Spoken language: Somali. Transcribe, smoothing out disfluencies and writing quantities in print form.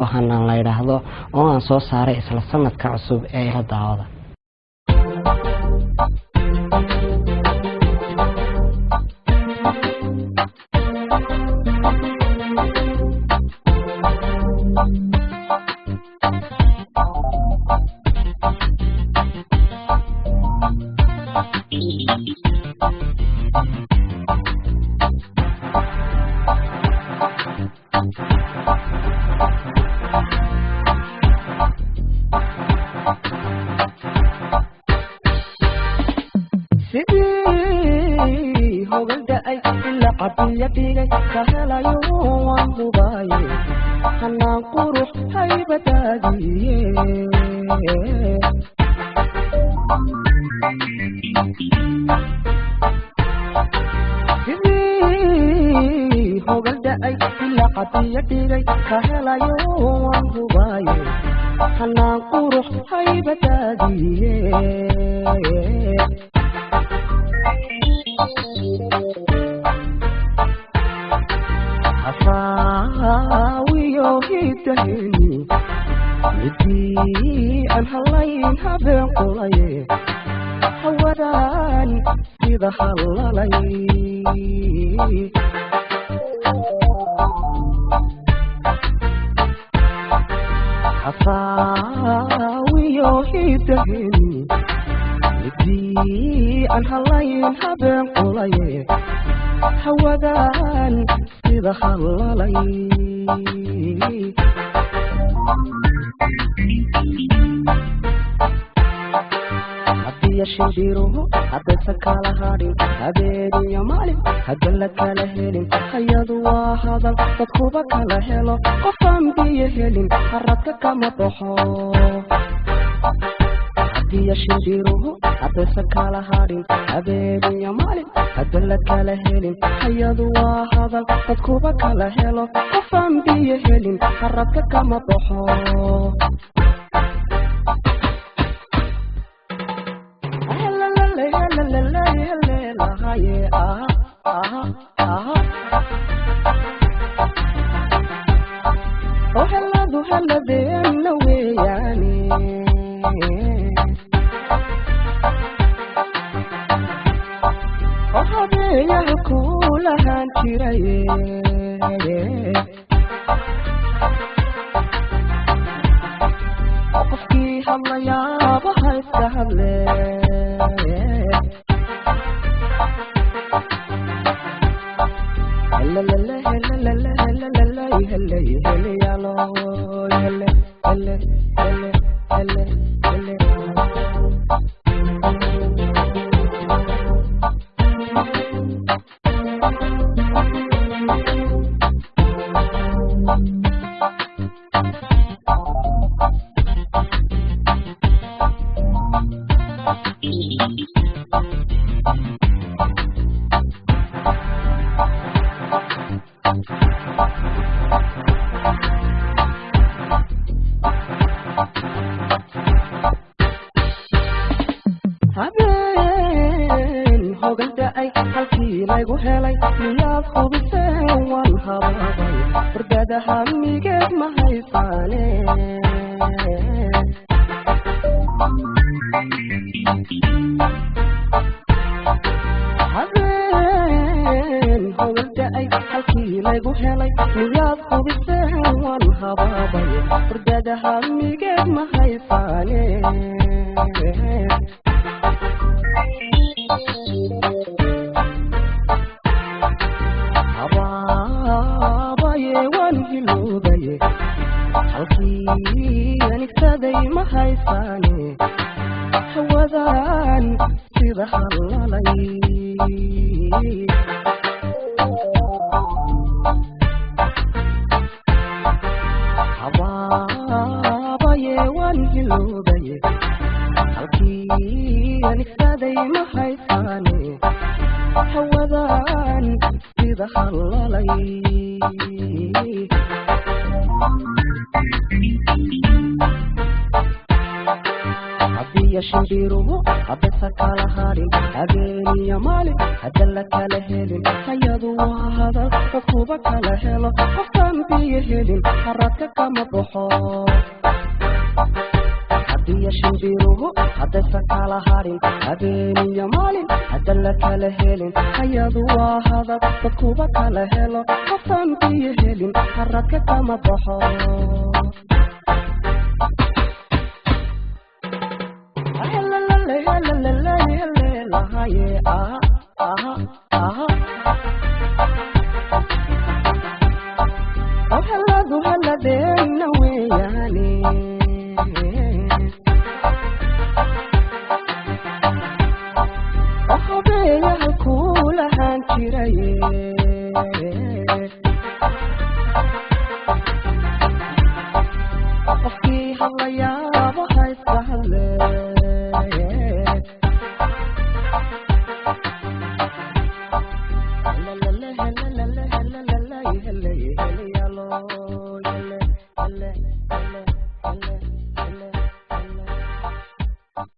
waxaana la yiraahdo oo aan soo saaray isla sanadka cusub ee la daawada يديك كهلا يوم مباي حنا قروح هيبة دادي هو قلدأي إلا قطي يديك كهلا يوم مباي حنا قروح هيبة دادي حفاويو هيدهني يدي أنهلاين هبين قلي حوادان إذا حلالي حفاويو هيدهني يدي أنهلاين هبين قلي حوادان إذا خلالي حبي يشيروه حبي سكال هاري حبيني يا مالي هدلك لهيلين حيادوا هذا تدخوبك لهيلو قفام بيهيلين حركك كما طحو يشيروه حبي سكال هاري حبيني يا مالي هدلك لهيلين حيادوا هذا تدخوبك لهيلو قفام بيهيلين حركك كما طحو هلا بينا وياني وحبيا كلها انتري وقفكي هلا يا بحي استهبلي هلا لا لا هلا لا لا هلا لا لا هلا هلا يا لو هلا هلا هلا هلا هلا laygu helay miyaad hubiseen waan hababay wardada hamigeed ma haysaane habeen howlda-ay halkii laygu helay miyaad hubiseen waan hababay wardada hamigeed ma haysaane halkii anigtaday ma haysaane hawadaan sida halalay habaabaye waan hiloobaye halkii anigtaday ma haysaane hawadaan sida halalay حبي haddii shinbiruhu haddaysa kala hadhin habeeniyo maalin hadda la kala helin hayadu waa hadal dadkuba kala helo qofkaan biyo helin haradka kama baxo haddii shinbiruhu haddaysa kala hadhin habeeniyo maalin hadda la kala helin hayadu waa hadal dadkuba kala helo qofkaan biyo helin haradka kama baxo هلادو هلادينا وياني أخبيها كلها انتراي أخفيها الله يا بحي سهلي Hello.